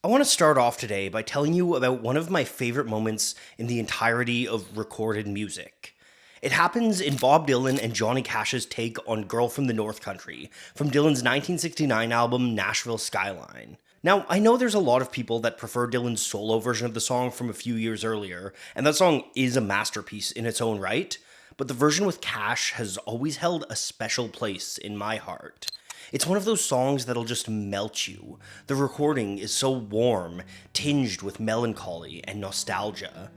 I want to start off today by telling you about one of my favorite moments in the entirety of recorded music. It happens in Bob Dylan and Johnny Cash's take on Girl from the North Country from Dylan's 1969 album Nashville Skyline. Now, I know there's a lot of people that prefer Dylan's solo version of the song from a few years earlier, and that song is a masterpiece in its own right, but the version with Cash has always held a special place in my heart. It's one of those songs that'll just melt you. The recording is so warm, tinged with melancholy and nostalgia.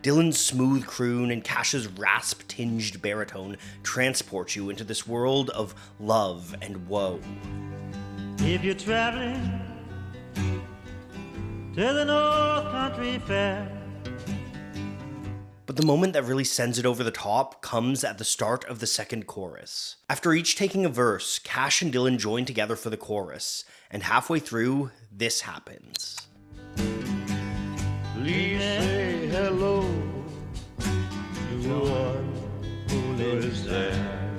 Dylan's smooth croon and Cash's rasp-tinged baritone transport you into this world of love and woe. If you're traveling to the North Country Fair. But the moment that really sends it over the top comes at the start of the second chorus. After each taking a verse, Cash and Dylan join together for the chorus, and halfway through, this happens. Please say hello to one who lives there.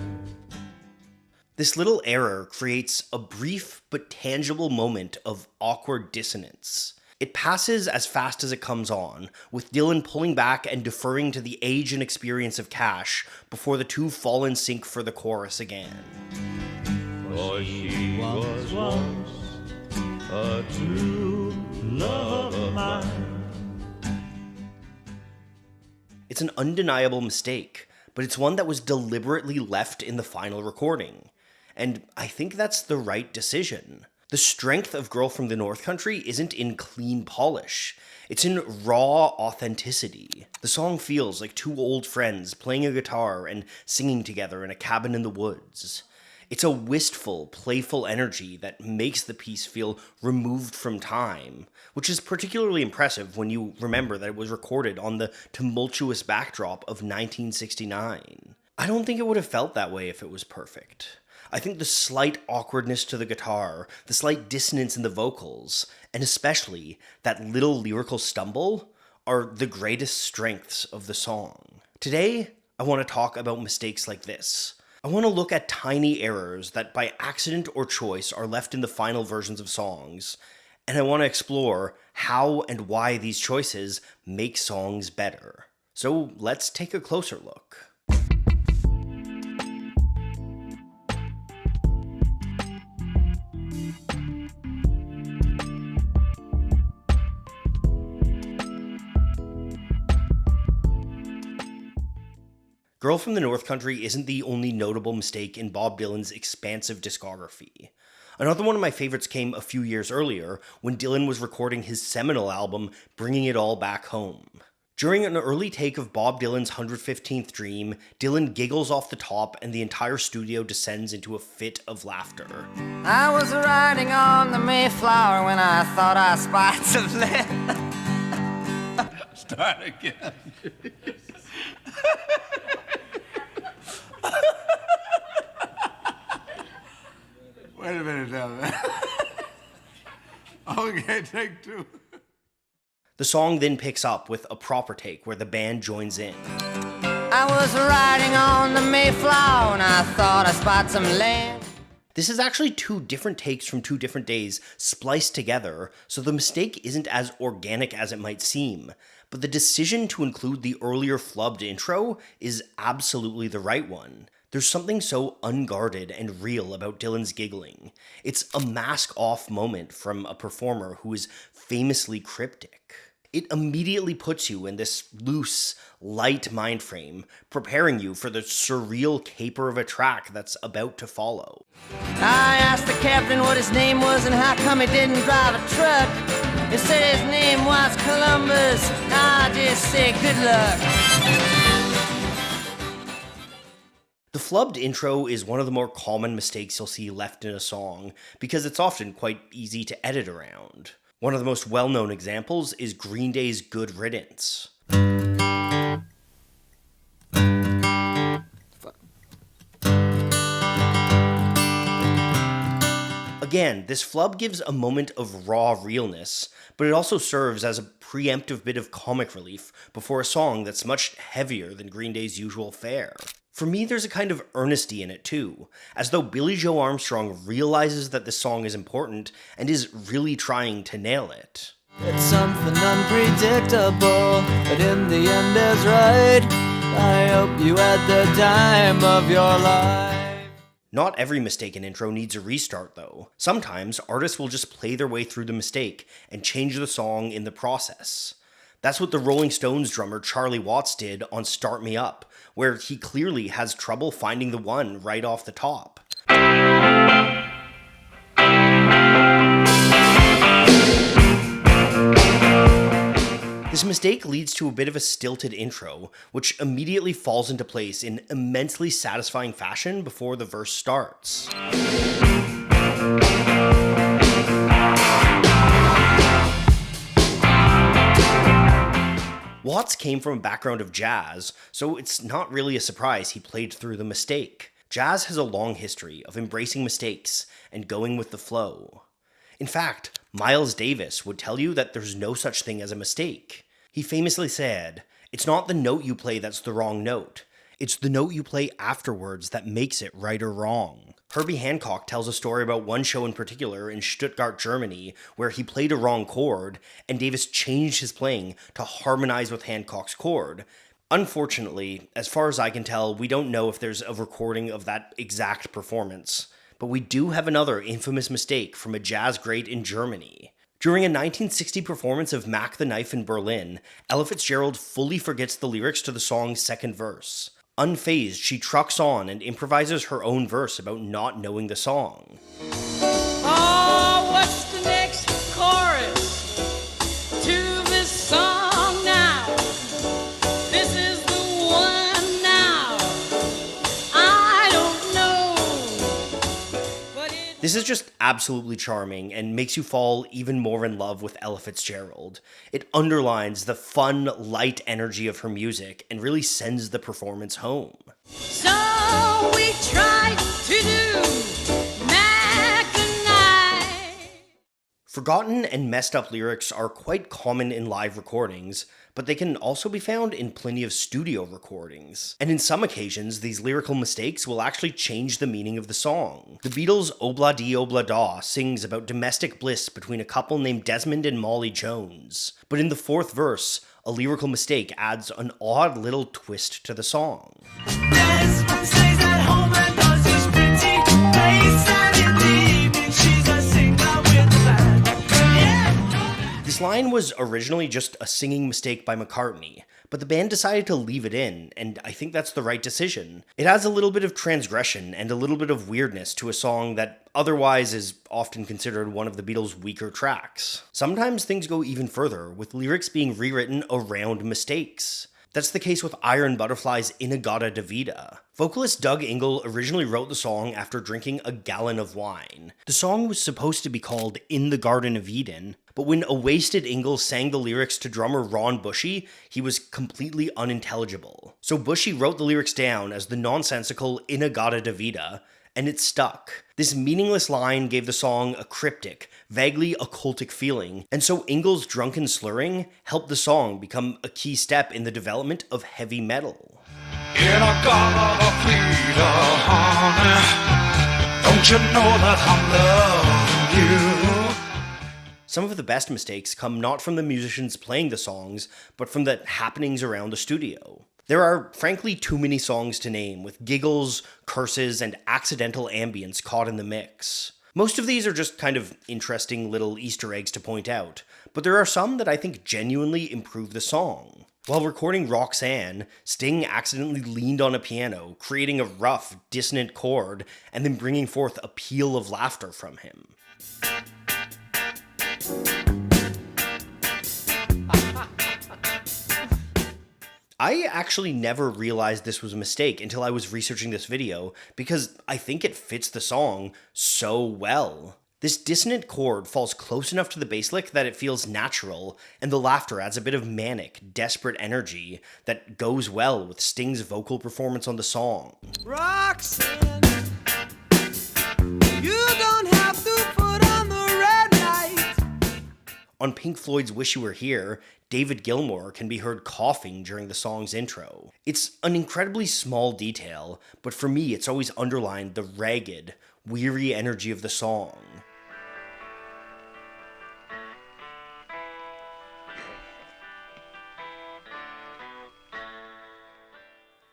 This little error creates a brief but tangible moment of awkward dissonance. It passes as fast as it comes on, with Dylan pulling back and deferring to the age and experience of Cash before the two fall in sync for the chorus again. For she was once a true love of mine. It's an undeniable mistake, but it's one that was deliberately left in the final recording. And I think that's the right decision. The strength of Girl from the North Country isn't in clean polish. It's in raw authenticity. The song feels like two old friends playing a guitar and singing together in a cabin in the woods. It's a wistful, playful energy that makes the piece feel removed from time, which is particularly impressive when you remember that it was recorded on the tumultuous backdrop of 1969. I don't think it would have felt that way if it was perfect. I think the slight awkwardness to the guitar, the slight dissonance in the vocals, and especially that little lyrical stumble are the greatest strengths of the song. Today, I want to talk about mistakes like this. I want to look at tiny errors that by accident or choice are left in the final versions of songs, and I want to explore how and why these choices make songs better. So let's take a closer look. Girl from the North Country isn't the only notable mistake in Bob Dylan's expansive discography. Another one of my favorites came a few years earlier when Dylan was recording his seminal album, Bringing It All Back Home. During an early take of Bob Dylan's 115th Dream, Dylan giggles off the top and the entire studio descends into a fit of laughter. I was riding on the Mayflower when I thought I spied some land. Start again. Wait a minute now, man. Okay, take two. The song then picks up with a proper take where the band joins in. I was riding on the Mayflower and I thought I spied some land. This is actually two different takes from two different days spliced together, so the mistake isn't as organic as it might seem, but the decision to include the earlier flubbed intro is absolutely the right one. There's something so unguarded and real about Dylan's giggling. It's a mask-off moment from a performer who is famously cryptic. It immediately puts you in this loose, light mind frame, preparing you for the surreal caper of a track that's about to follow. I asked the captain what his name was and how come he didn't drive a truck. He said his name was Columbus. I just said good luck. The flubbed intro is one of the more common mistakes you'll see left in a song because it's often quite easy to edit around. One of the most well-known examples is Green Day's Good Riddance. Again, this flub gives a moment of raw realness, but it also serves as a preemptive bit of comic relief before a song that's much heavier than Green Day's usual fare. For me, there's a kind of earnesty in it too, as though Billie Joe Armstrong realizes that this song is important and is really trying to nail it. It's something unpredictable, but in the end is right. I hope you had the time of your life. Not every mistaken intro needs a restart, though. Sometimes artists will just play their way through the mistake and change the song in the process. That's what the Rolling Stones drummer Charlie Watts did on Start Me Up, where he clearly has trouble finding the one right off the top. This mistake leads to a bit of a stilted intro, which immediately falls into place in immensely satisfying fashion before the verse starts. Watts came from a background of jazz, so it's not really a surprise he played through the mistake. Jazz has a long history of embracing mistakes and going with the flow. In fact, Miles Davis would tell you that there's no such thing as a mistake. He famously said, "It's not the note you play that's the wrong note. It's the note you play afterwards that makes it right or wrong." Herbie Hancock tells a story about one show in particular in Stuttgart, Germany, where he played a wrong chord, and Davis changed his playing to harmonize with Hancock's chord. Unfortunately, as far as I can tell, we don't know if there's a recording of that exact performance, but we do have another infamous mistake from a jazz great in Germany. During a 1960 performance of Mac the Knife in Berlin, Ella Fitzgerald fully forgets the lyrics to the song's second verse. Unfazed, she trucks on and improvises her own verse about not knowing the song. Oh, what's the next chorus to this song now? This is the one now. I don't know. But This is just absolutely charming and makes you fall even more in love with Ella Fitzgerald. It underlines the fun, light energy of her music and really sends the performance home. so we tried to do Mac the Knife. Forgotten and messed up lyrics are quite common in live recordings, but they can also be found in plenty of studio recordings. And in some occasions, these lyrical mistakes will actually change the meaning of the song. The Beatles' Obla Di Obla Da sings about domestic bliss between a couple named Desmond and Molly Jones. But in the fourth verse, a lyrical mistake adds an odd little twist to the song. Desmond stays at home and does his pretty face, and in the evening she's a singer with the band. Yeah. This line was originally just a singing mistake by McCartney, but the band decided to leave it in, and I think that's the right decision. It adds a little bit of transgression and a little bit of weirdness to a song that otherwise is often considered one of the Beatles' weaker tracks. Sometimes things go even further, with lyrics being rewritten around mistakes. That's the case with Iron Butterfly's Inagata Davida. Vocalist Doug Ingle originally wrote the song after drinking a gallon of wine. The song was supposed to be called In the Garden of Eden, but when a wasted Ingle sang the lyrics to drummer Ron Bushy, he was completely unintelligible. So Bushy wrote the lyrics down as the nonsensical Inagata Davida, and it stuck. This meaningless line gave the song a cryptic, vaguely occultic feeling, and so Ingle's drunken slurring helped the song become a key step in the development of heavy metal. In a garden of freedom, honey, don't you know that I'm loving you? Some of the best mistakes come not from the musicians playing the songs, but from the happenings around the studio. There are, frankly, too many songs to name, with giggles, curses, and accidental ambience caught in the mix. Most of these are just kind of interesting little Easter eggs to point out, but there are some that I think genuinely improve the song. While recording Roxanne, Sting accidentally leaned on a piano, creating a rough, dissonant chord, and then bringing forth a peal of laughter from him. I actually never realized this was a mistake until I was researching this video, because I think it fits the song so well. This dissonant chord falls close enough to the bass lick that it feels natural, and the laughter adds a bit of manic, desperate energy that goes well with Sting's vocal performance on the song. Roxanne, you don't have to put on the red light. On Pink Floyd's Wish You Were Here, David Gilmour can be heard coughing during the song's intro. It's an incredibly small detail, but for me it's always underlined the ragged, weary energy of the song.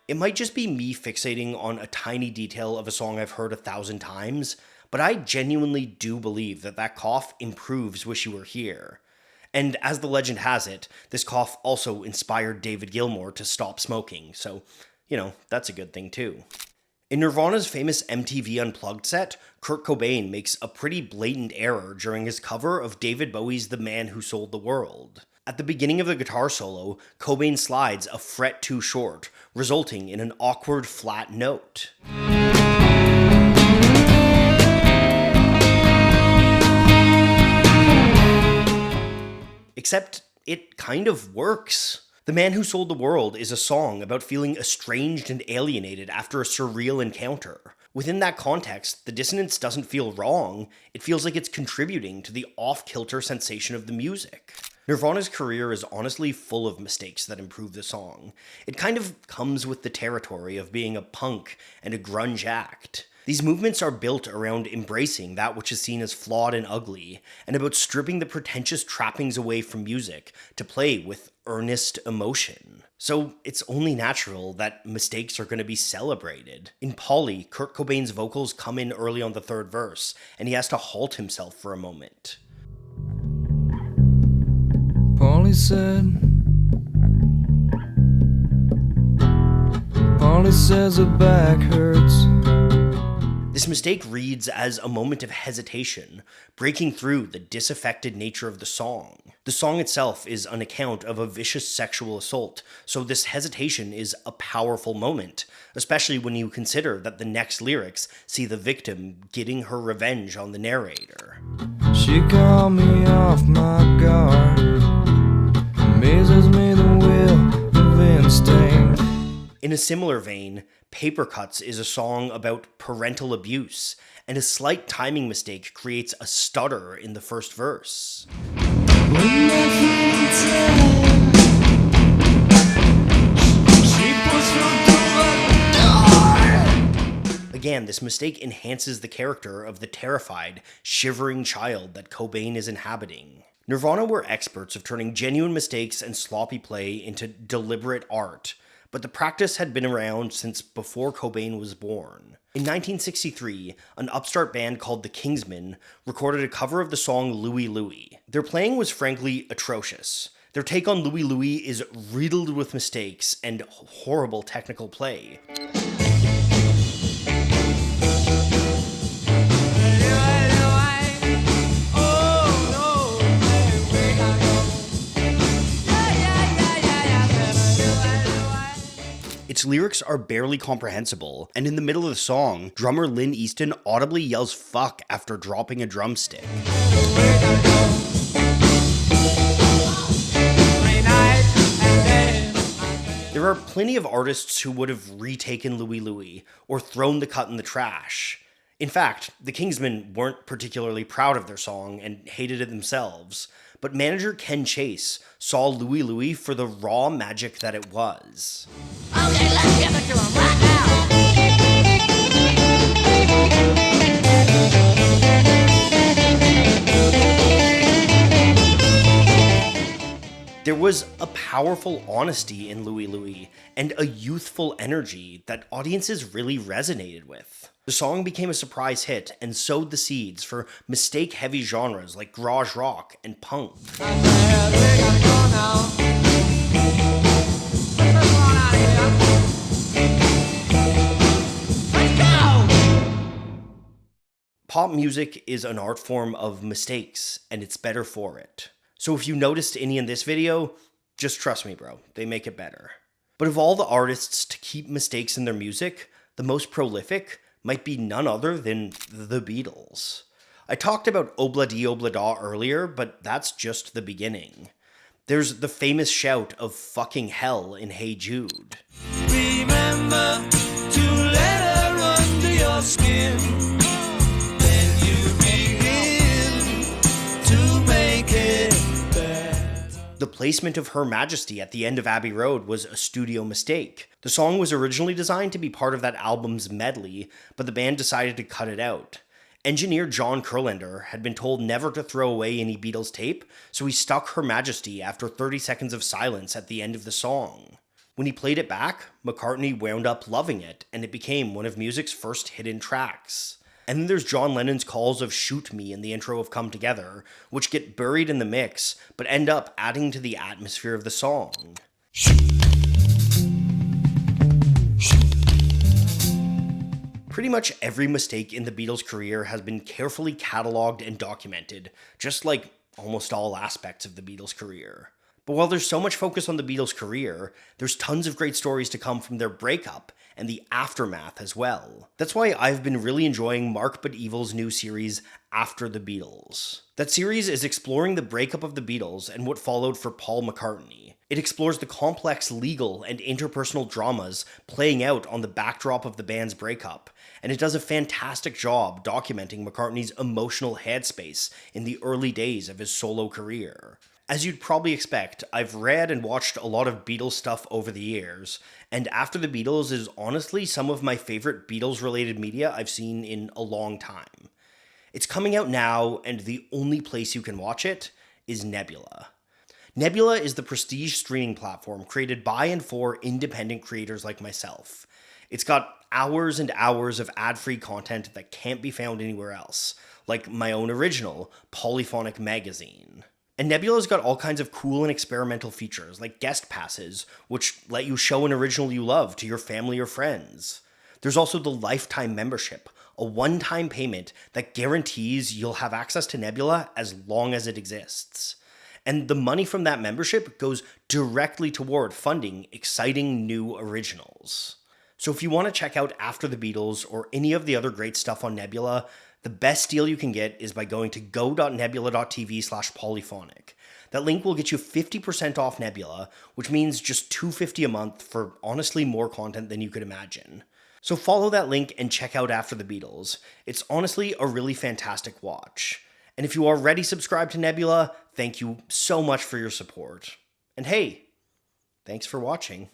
It might just be me fixating on a tiny detail of a song I've heard 1,000 times, but I genuinely do believe that that cough improves Wish You Were Here. And as the legend has it, this cough also inspired David Gilmour to stop smoking, so, that's a good thing too. In Nirvana's famous MTV Unplugged set, Kurt Cobain makes a pretty blatant error during his cover of David Bowie's The Man Who Sold the World. At the beginning of the guitar solo, Cobain slides a fret too short, resulting in an awkward flat note. Except it kind of works. The Man Who Sold the World is a song about feeling estranged and alienated after a surreal encounter. Within that context, the dissonance doesn't feel wrong, it feels like it's contributing to the off-kilter sensation of the music. Nirvana's career is honestly full of mistakes that improve the song. It kind of comes with the territory of being a punk and a grunge act. These movements are built around embracing that which is seen as flawed and ugly, and about stripping the pretentious trappings away from music to play with earnest emotion. So it's only natural that mistakes are going to be celebrated. In Poly, Kurt Cobain's vocals come in early on the third verse, and he has to halt himself for a moment. Polly says her back hurts. This mistake reads as a moment of hesitation, breaking through the disaffected nature of the song. The song itself is an account of a vicious sexual assault, so this hesitation is a powerful moment, especially when you consider that the next lyrics see the victim getting her revenge on the narrator. She called me off my guard, amazes me the will of instinct. In a similar vein, Paper Cuts is a song about parental abuse, and a slight timing mistake creates a stutter in the first verse. Again, this mistake enhances the character of the terrified, shivering child that Cobain is inhabiting. Nirvana were experts of turning genuine mistakes and sloppy play into deliberate art, but the practice had been around since before Cobain was born. In 1963, an upstart band called the Kingsmen recorded a cover of the song Louie Louie. Their playing was frankly atrocious. Their take on Louie Louie is riddled with mistakes and horrible technical play. Its lyrics are barely comprehensible, and in the middle of the song, drummer Lynn Easton audibly yells fuck after dropping a drumstick. There are plenty of artists who would have retaken Louie Louie, or thrown the cut in the trash. In fact, the Kingsmen weren't particularly proud of their song and hated it themselves, but manager Ken Chase saw Louie Louie for the raw magic that it was. Okay, let's give it to him right now. There was a powerful honesty in Louie Louie and a youthful energy that audiences really resonated with. The song became a surprise hit and sowed the seeds for mistake-heavy genres like garage rock and punk. Pop music is an art form of mistakes, and it's better for it. So if you noticed any in this video, just trust me, bro, they make it better. But of all the artists to keep mistakes in their music, the most prolific might be none other than the Beatles. I talked about Obla Di Obla Da earlier, but that's just the beginning. There's the famous shout of fucking hell in Hey Jude. Remember to let her under your skin. Then you begin to make it better. The placement of Her Majesty at the end of Abbey Road was a studio mistake. The song was originally designed to be part of that album's medley, but the band decided to cut it out. Engineer John Kurlander had been told never to throw away any Beatles tape, so he stuck Her Majesty after 30 seconds of silence at the end of the song. When he played it back, McCartney wound up loving it, and it became one of music's first hidden tracks. And then there's John Lennon's calls of "Shoot Me" in the intro of Come Together, which get buried in the mix, but end up adding to the atmosphere of the song. Pretty much every mistake in the Beatles' career has been carefully cataloged and documented, just like almost all aspects of the Beatles' career. But while there's so much focus on the Beatles' career, there's tons of great stories to come from their breakup and the aftermath as well. That's why I've been really enjoying Mark But Evil's new series, After the Beatles. That series is exploring the breakup of the Beatles and what followed for Paul McCartney. It explores the complex legal and interpersonal dramas playing out on the backdrop of the band's breakup, and it does a fantastic job documenting McCartney's emotional headspace in the early days of his solo career. As you'd probably expect, I've read and watched a lot of Beatles stuff over the years, and After the Beatles is honestly some of my favorite Beatles-related media I've seen in a long time. It's coming out now, and the only place you can watch it is Nebula. Nebula is the prestige streaming platform created by and for independent creators like myself. It's got hours and hours of ad-free content that can't be found anywhere else, like my own original, Polyphonic magazine. And Nebula's got all kinds of cool and experimental features, like guest passes, which let you show an original you love to your family or friends. There's also the lifetime membership, a one-time payment that guarantees you'll have access to Nebula as long as it exists. And the money from that membership goes directly toward funding exciting new originals. So if you want to check out After the Beatles or any of the other great stuff on Nebula, the best deal you can get is by going to go.nebula.tv/polyphonic. That link will get you 50% off Nebula, which means just $2.50 a month for honestly more content than you could imagine. So follow that link and check out After the Beatles. It's honestly a really fantastic watch. And if you already subscribed to Nebula, thank you so much for your support. And hey, thanks for watching.